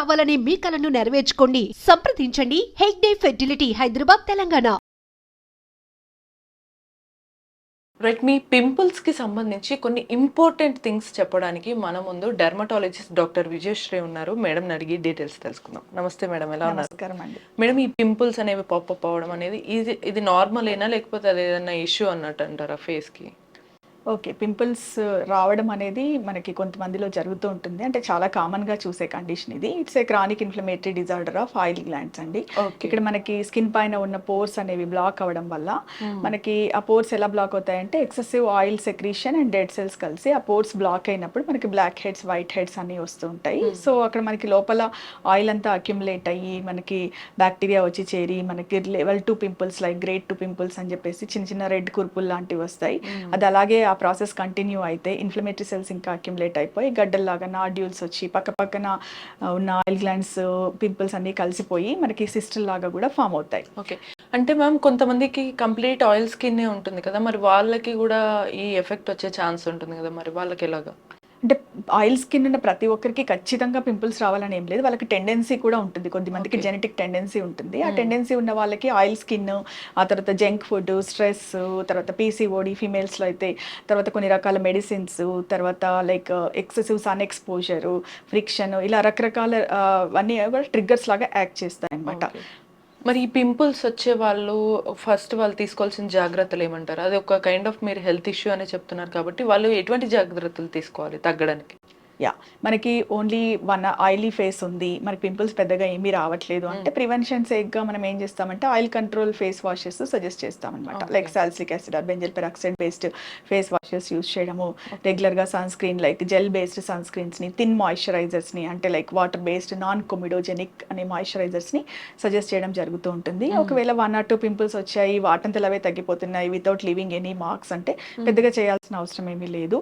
కావాలనే మీ కలను నెరవేర్చుకోండి. సంప్రదించండి హెగ్డే ఫెర్టిలిటీ, హైదరాబాద్, తెలంగాణ. రైట్. మీ పింపుల్స్‌కి సంబంధించి కొన్ని ఇంపార్టెంట్ థింగ్స్ చెప్పడానికి మన ముందు డెర్మటాలజిస్ట్ డాక్టర్ విజయశ్రీ ఉన్నారు. మేడంని అడిగి డీటెయిల్స్ తెలుసుకుందాం. నమస్తే మేడం, ఎలా ఉన్నారు? నమస్కారం అండి. మేడం, ఈ పింపుల్స్ అనేవి పాపప్ అవ్వడం అనేది ఇది నార్మలేనా, లేకపోతే అది ఏదైనా ఇష్యూ అన్నట్టు అంటారా ఫేస్‌కి? ఓకే. పింపుల్స్ రావడం అనేది మనకి కొంతమందిలో జరుగుతూ ఉంటుంది. అంటే చాలా కామన్‌గా చూసే కండిషన్ ఇది. It's a chronic inflammatory disorder of oil glands అండి. ఓకే. ఇక్కడ మనకి స్కిన్ పైన ఉన్న పోర్స్ అనేవి బ్లాక్ అవ్వడం వల్ల మనకి ఆ పోర్స్ ఎలా బ్లాక్ అవుతాయంటే excessive oil secretion and dead cells కలిసి ఆ పోర్స్ బ్లాక్ అయినప్పుడు మనకి బ్లాక్ హెడ్స్, వైట్ హెడ్స్ అన్నీ వస్తూ ఉంటాయి. సో అక్కడ మనకి లోపల ఆయిల్ అంతా అక్యుములేట్ అయ్యి మనకి బ్యాక్టీరియా వచ్చి చేరి మనకి level 2 pimples like grade 2 pimples అని చెప్పేసి చిన్న చిన్న రెడ్ కుర్పులు లాంటివి వస్తాయి. అది అలాగే ఆ ప్రాసెస్ కంటిన్యూ అయితే ఇన్ఫ్లమేటరీ సెల్స్ ఇంకా అక్యుములేట్ అయిపోయి గడ్డల్లాగా నాడ్యూల్స్ వచ్చి పక్కన ఉన్న ఆయిల్ గ్లాండ్స్ పింపుల్స్ అన్నీ కలిసిపోయి మనకి సిస్టల్ లాగా కూడా ఫామ్ అవుతాయి. ఓకే. అంటే మ్యామ్, కొంతమందికి కంప్లీట్ ఆయిల్ స్కిన్నే ఉంటుంది కదా, మరి వాళ్ళకి కూడా ఈ ఎఫెక్ట్ వచ్చే ఛాన్స్ ఉంటుంది కదా, మరి వాళ్ళకి ఎలాగా? అంటే ఆయిల్ స్కిన్ ఉన్న ప్రతి ఒక్కరికి ఖచ్చితంగా పింపుల్స్ రావాలని ఏం లేదు. వాళ్ళకి టెండెన్సీ కూడా ఉంటుంది. కొద్దిమందికి జెనెటిక్ టెండెన్సీ ఉంటుంది. ఆ టెండెన్సీ ఉన్న వాళ్ళకి ఆయిల్ స్కిన్, ఆ తర్వాత జంక్ ఫుడ్, స్ట్రెస్, తర్వాత పీసీఓడి ఫీమేల్స్లో అయితే, తర్వాత కొన్ని రకాల మెడిసిన్స్, తర్వాత like excessive sun exposure, friction, ఇలా రకరకాల అన్నీ కూడా ట్రిగ్గర్స్ లాగా యాక్ట్ చేస్తాయి అన్నమాట. మరి ఈ పింపుల్స్ వచ్చే వాళ్ళు ఫస్ట్ వాళ్ళు తీసుకోవాల్సిన జాగ్రత్తలు ఏమంటారు? అది ఒక కైండ్ ఆఫ్ మీరు హెల్త్ ఇష్యూ అనే చెప్తున్నారు కాబట్టి వాళ్ళు ఎటువంటి జాగ్రత్తలు తీసుకోవాలి తగ్గడానికి? మనకి ఓన్లీ ఆయిలీ ఫేస్ ఉంది, మనకి పింపుల్స్ పెద్దగా ఏమీ రావట్లేదు అంటే ప్రివెన్షన్ సేక్గా మనం ఏం చేస్తామంటే oil control face washes suggest చేస్తామన్నమాట. Like salicylic acid or benzoyl peroxide based face washes use చేయడము, రెగ్యులర్గా sunscreen like gel based సన్ స్క్రీన్స్ని, థిన్ మాయిశ్చరైజర్స్ని అంటే like water based non comedogenic అనే మాయిశ్చరైజర్స్ని సజెస్ట్ చేయడం జరుగుతూ ఉంటుంది. ఒకవేళ 1 or 2 పింపుల్స్ వచ్చాయి, వాటంతలో అవే తగ్గిపోతున్నాయి వితౌట్ లీవింగ్ ఎనీ మార్క్స్ అంటే పెద్దగా చేయాల్సిన అవసరం ఏమీ లేదు.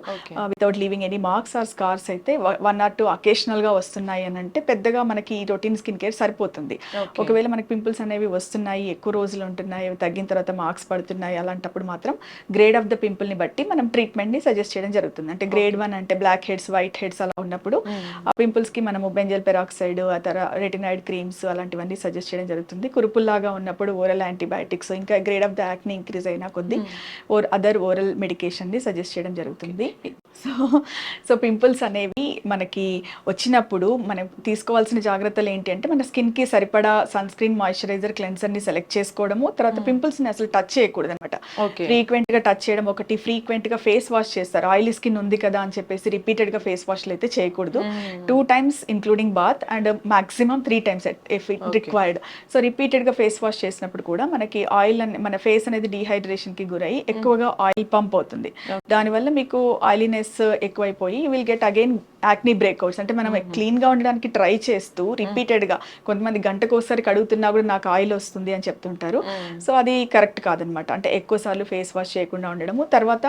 Without leaving any marks or scars అయితే 1 or 2 అకేషనల్గా వస్తున్నాయి అని అంటే పెద్దగా మనకి ఈ రొటీన్ స్కిన్ కేర్ సరిపోతుంది. ఒకవేళ మనకి పింపుల్స్ అనేవి వస్తున్నాయి, ఎక్కువ రోజులు ఉంటున్నాయి, తగ్గిన తర్వాత మార్క్స్ పడుతున్నాయి, అలాంటప్పుడు మాత్రం గ్రేడ్ ఆఫ్ ద పింపుల్ని బట్టి మనం ట్రీట్మెంట్ని సజెస్ట్ చేయడం జరుగుతుంది. అంటే గ్రేడ్ 1 అంటే బ్లాక్ హెడ్స్, వైట్ హెడ్స్ అలా ఉన్నప్పుడు ఆ పింపుల్స్కి మనము బెంజల్ పెరాక్సైడ్, ఆ తర్వాత రెటినాయిడ్ క్రీమ్స్ అలాంటివన్నీ సజెస్ట్ చేయడం జరుగుతుంది. కురుపుల్లాగా ఉన్నప్పుడు ఓరల్ యాంటీబయాటిక్స్, ఇంకా గ్రేడ్ ఆఫ్ ద యాక్ని ఇంక్రీజ్ అయినా కొద్దీ అదర్ ఓరల్ మెడికేషన్ని సజెస్ట్ చేయడం జరుగుతుంది. సో పింపుల్స్ అనేవి మనకి వచ్చినప్పుడు మనం తీసుకోవాల్సిన జాగ్రత్తలు ఏంటి అంటే మన స్కిన్కి సరిపడా సన్ స్క్రీన్, మాయిశ్చరైజర్, క్లెన్సర్ని సెలెక్ట్ చేసుకోవడము, తర్వాత పింపుల్స్ని అసలు టచ్ చేయకూడదు అనమాట. ఫ్రీక్వెంట్గా టచ్ చేయడం ఒకటి, ఫ్రీక్వెంట్గా ఫేస్ వాష్ చేస్తారు. ఆయిలీ స్కిన్ ఉంది కదా అని చెప్పేసి రిపీటెడ్గా ఫేస్ వాష్లు అయితే చేయకూడదు. 2 times including bath and maximum 3 times if it required. So రిపీటెడ్గా ఫేస్ వాష్ చేసినప్పుడు కూడా మనకి ఆయిల్ మన ఫేస్ అనేది డీహైడ్రేషన్కి గురై ఎక్కువగా ఆయిల్ పంప్ అవుతుంది. దానివల్ల మీకు ఆయిలీనెస్ ఎక్కువైపోయి you will get again acne breakouts. అంటే మనం క్లీన్గా ఉండడానికి ట్రై చేస్తూ రిపీటెడ్గా, కొంతమంది గంటకు ఒకసారి కడుగుతున్నా కూడా నాకు ఆయిల్ వస్తుంది అని చెప్తుంటారు. సో అది కరెక్ట్ కాదనమాట. అంటే ఎక్కువసార్లు ఫేస్ వాష్ చేయకుండా ఉండడము, తర్వాత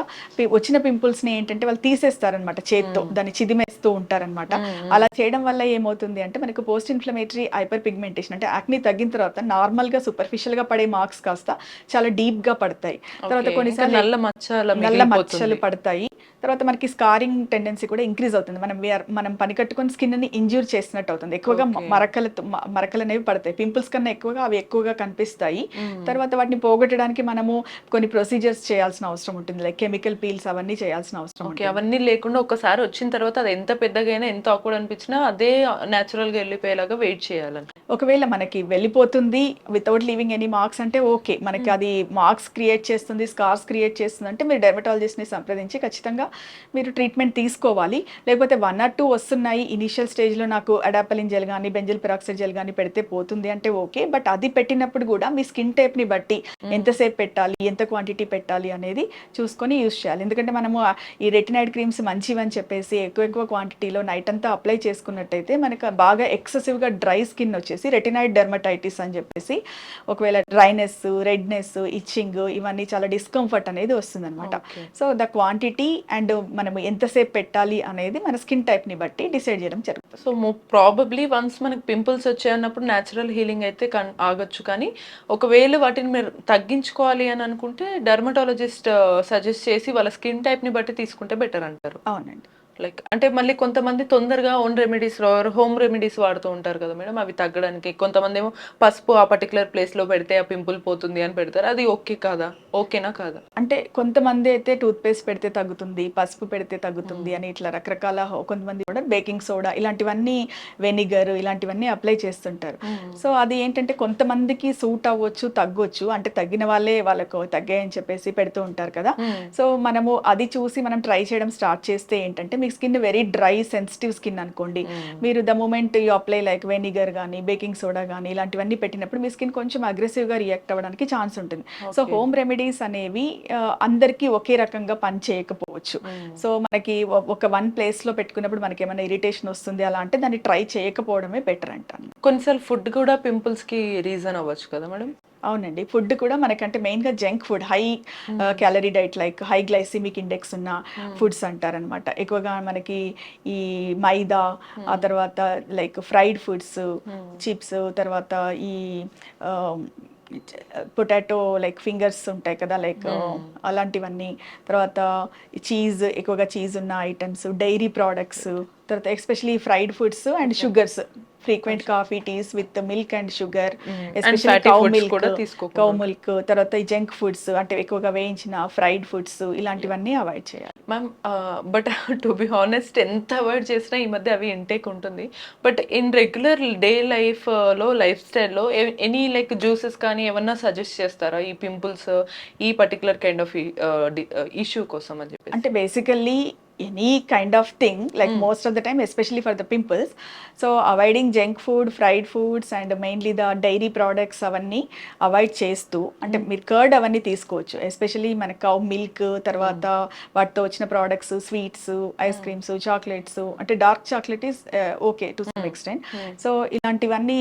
వచ్చిన పింపుల్స్ని ఏంటంటే వాళ్ళు తీసేస్తారనమాట చేత్తో, దాన్ని చిదిమేస్తూ ఉంటారనమాట. అలా చేయడం వల్ల ఏమవుతుంది అంటే మనకు పోస్ట్ ఇన్ఫ్లమేటరీ హైపర్ పిగ్మెంటేషన్ అంటే యాక్నీ తగ్గిన తర్వాత నార్మల్గా సూపర్ఫిషియల్గా పడే మార్క్స్ కాస్త చాలా డీప్గా పడతాయి. తర్వాత కొన్నిసార్లు నల్ల మచ్చలు పడతాయి. తర్వాత మనకి స్కారింగ్ టెండెన్సీ కూడా ఇంక్రీజ్ అవుతుంది. మనం పని కట్టుకొని స్కిన్ని ఇంజ్యూర్ చేసినట్టు అవుతుంది. ఎక్కువగా మరకలు అనేవి పడతాయి. పింపుల్స్ కన్నా ఎక్కువగా అవి ఎక్కువగా కనిపిస్తాయి. తర్వాత వాటిని పోగొట్టడానికి మనము కొన్ని ప్రొసీజర్స్ చేయాల్సిన అవసరం ఉంటుంది. లైక్ కెమికల్ పీల్స్ అవన్నీ చేయాల్సిన అవసరం ఉంటుంది. అవన్నీ లేకుండా ఒకసారి వచ్చిన తర్వాత అది ఎంత పెద్దగైనా, ఎంత ఆక్వర్డ్ అనిపించినా అదే న్యాచురల్గా వెళ్ళిపోయేలాగా వెయిట్ చేయాలని. ఒకవేళ మనకి వెళ్ళిపోతుంది వితౌట్ లీవింగ్ ఎనీ మార్క్స్ అంటే ఓకే, మనకి అది మార్క్స్ క్రియేట్ చేస్తుంది, స్కార్స్ క్రియేట్ చేస్తుంది అంటే మీరు డెర్మటాలజిస్ట్ని సంప్రదించి ఖచ్చితంగా మీరు ట్రీట్మెంట్ తీసుకోవాలి. లేకపోతే 1 or 2 వస్తున్నాయి, ఇనిషియల్ స్టేజ్లో నాకు అడాపలిన్ జెల్ కానీ బెంజల్ పెరాక్సైడ్ జెల్ కానీ పెడితే పోతుంది అంటే ఓకే. బట్ అది పెట్టినప్పుడు కూడా మీ స్కిన్ టైప్ని బట్టి ఎంతసేపు పెట్టాలి, ఎంత క్వాంటిటీ పెట్టాలి అనేది చూసుకొని యూస్ చేయాలి. ఎందుకంటే మనము ఈ రెటినాయిడ్ క్రీమ్స్ మంచివని చెప్పేసి ఎక్కువ క్వాంటిటీలో నైట్ అంతా అప్లై చేసుకున్నట్టయితే మనకు బాగా ఎక్సెసివ్గా డ్రై స్కిన్ వచ్చేసి రెటినాయిడ్ డెర్మటైటిస్ అని చెప్పేసి, ఒకవేళ డ్రైనెస్, రెడ్నెస్, ఇచ్చింగ్, ఇవన్నీ చాలా డిస్కంఫర్ట్ అనేది వస్తుంది అనమాట. సో ద క్వాంటిటీ అండ్ మనం ఎంతసేపు పెట్టాలి అనేది మన స్కిన్ టైప్ని బట్టి డిసైడ్ చేయడం జరుగుతుంది. సో ప్రాబబ్లీ వన్స్ మనకి పింపుల్స్ వచ్చాయన్నప్పుడు న్యాచురల్ హీలింగ్ అయితే ఆగొచ్చు, కానీ ఒకవేళ వాటిని మీరు తగ్గించుకోవాలి అని అనుకుంటే డెర్మటాలజిస్ట్ సజెస్ట్ చేసి వాళ్ళ స్కిన్ టైప్ని బట్టి తీసుకుంటే బెటర్ అంటారు. అవునండి. లైక్ అంటే మళ్ళీ కొంతమంది తొందరగా ఓన్ రెమెడీస్ హోమ్ రెమెడీస్ వాడుతూ ఉంటారు కదా మేడం, అవి తగ్గడానికి. కొంతమంది ఏమో పసుపు ఆ పర్టికులర్ ప్లేస్ లో పెడితే ఆ పింపుల్ పోతుంది అని పెడతారు, అది ఓకే కాదా? ఓకేనా కాదా? అంటే కొంతమంది అయితే టూత్ పేస్ట్ పెడితే తగ్గుతుంది, పసుపు పెడితే తగ్గుతుంది అని ఇట్లా రకరకాల కొంతమంది కూడా బేకింగ్ సోడా ఇలాంటివన్నీ, వెనిగర్ ఇలాంటివన్నీ అప్లై చేస్తుంటారు. సో అది ఏంటంటే కొంతమందికి సూట్ అవ్వచ్చు, తగ్గొచ్చు. అంటే తగ్గిన వాళ్ళే వాళ్ళకు తగ్గాయని చెప్పేసి పెడుతూ ఉంటారు కదా. సో మనము అది చూసి మనం ట్రై చేయడం స్టార్ట్ చేస్తే ఏంటంటే, మీ skin very dry sensitive skin అనుకోండి, మీరు the moment you apply like vinegar కానీ బేకింగ్ సోడా కానీ ఇలాంటివన్నీ పెట్టినప్పుడు మీ స్కిన్ కొంచెం అగ్రెసివ్గా రియాక్ట్ అవ్వడానికి ఛాన్స్ ఉంటుంది. సో హోమ్ రెమెడీస్ అనేవి అందరికీ ఒకే రకంగా పని చేయకపోవచ్చు. సో మనకి ఒక వన్ ప్లేస్లో పెట్టుకున్నప్పుడు మనకి ఏమైనా ఇరిటేషన్ వస్తుంది అలా అంటే దాన్ని ట్రై చేయకపోవడమే బెటర్ అంటాను. కొన్నిసార్లు ఫుడ్ కూడా పింపుల్స్ కి రీజన్ అవ్వచ్చు కదా మేడం? అవునండి, ఫుడ్ కూడా మనకంటే మెయిన్గా junk food, high calorie diet like high glycemic index ఉన్న ఫుడ్స్ అంటారనమాట. ఎక్కువగా మనకి ఈ మైదా, ఆ తర్వాత లైక్ ఫ్రైడ్ ఫుడ్స్, చిప్స్, తర్వాత ఈ పొటాటో లైక్ ఫింగర్స్ ఉంటాయి కదా, లైక్ అలాంటివన్నీ, తర్వాత చీజ్, ఎక్కువగా చీజ్ ఉన్న ఐటమ్స్, డైరీ ప్రోడక్ట్స్, తర్వాత especially fried foods and sugars, frequent coffee teas with milk and sugar, especially cow milk, తర్వాత ఈ జంక్ ఫుడ్స్ అంటే ఎక్కువగా వేయించిన ఫ్రైడ్ ఫుడ్స్ ఇలాంటివన్నీ అవాయిడ్ చేయాలి. Ma'am but to be honest, ఎంత అవాయిడ్ చేసినా ఈ మధ్య అవి ఇంటేక్ ఉంటుంది. బట్ ఇన్ రెగ్యులర్ డే లైఫ్లో, లైఫ్ స్టైల్లో ఎనీ లైక్ జ్యూసెస్ కానీ ఏమన్నా సజెస్ట్ చేస్తారా ఈ పింపుల్స్, ఈ పర్టికులర్ కైండ్ ఆఫ్ ఇష్యూ కోసం అని చెప్పి? అంటే basically any kind of thing, like most of the time, especially for the pimples, so avoiding junk food, fried foods and mainly the dairy products avanni avoid చేస్తూ, అంటే మీరు curd అవన్నీ తీసుకోవచ్చు, especially మన కౌ మిల్క్, తర్వాత వాటితో వచ్చిన products, sweets, ice creams, chocolates, అంటే dark chocolate is okay to some extent. So ఇలాంటివన్నీ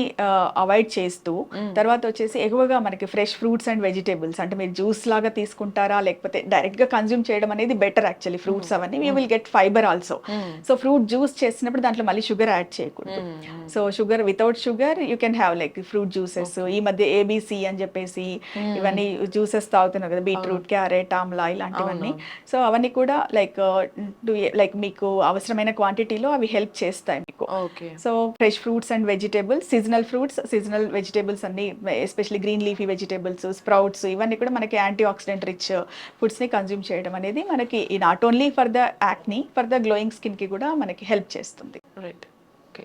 అవాయిడ్ చేస్తూ, తర్వాత వచ్చేసి ఎక్కువగా మనకి ఫ్రెష్ ఫ్రూట్స్ అండ్ వెజిటేబుల్స్, అంటే మీరు జ్యూస్ లాగా తీసుకుంటారా లేకపోతే డైరెక్ట్గా కన్జ్యూమ్ చేయడం అనేది బెటర్ యాక్చువల్లీ. ఫ్రూట్స్ అవన్నీ we will get fibre also. So fruit juice చేసినప్పుడు దాంట్లో మళ్ళీ షుగర్ యాడ్ చేయకూడదు. So sugar, without sugar you can have like fruit juices. ఈ మధ్య ఏబిసి అని చెప్పేసి ఇవన్నీ జ్యూసెస్ తాగుతున్నారు కదా, బీట్రూట్, క్యారెట్, ఆమ్లా ఇలాంటివన్నీ. సో అవన్నీ కూడా లైక్ మీకు అవసరమైన క్వాంటిటీలో అవి హెల్ప్ చేస్తాయి మీకు. So fresh fruits and vegetables, seasonal fruits, seasonal vegetables అన్ని, especially green leafy vegetables, sprouts, ఇవన్నీ కూడా మనకి యాంటీ ఆక్సిడెంట్ రిచ్ ఫుడ్స్ని కన్జ్యూమ్ చేయడం అనేది మనకి నాట్ ఓన్లీ ఫర్ ద యాక్ని, ఫర్ ద గ్లోయింగ్ స్కిన్కి కూడా మనకి హెల్ప్ చేస్తుంది. Right, okay.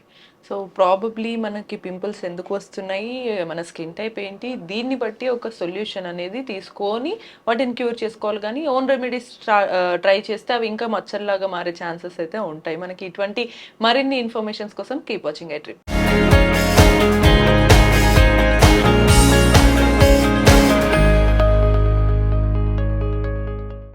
సో ప్రాబబ్లీ మనకి పింపుల్స్ ఎందుకు వస్తున్నాయి, మన స్కిన్ టైప్ ఏంటి, దీన్ని బట్టి ఒక సొల్యూషన్ అనేది తీసుకొని వాటిని క్యూర్ చేసుకోవాలి. కానీ ఓన్ రెమెడీస్ ట్రై చేస్తే అవి ఇంకా మచ్చల్లాగా మారే ఛాన్సెస్ అయితే ఉంటాయి. మనకి ఇటువంటి మరిన్ని ఇన్ఫర్మేషన్స్ కోసం కీప్ వాచింగ్ ఐ డ్రీమ్.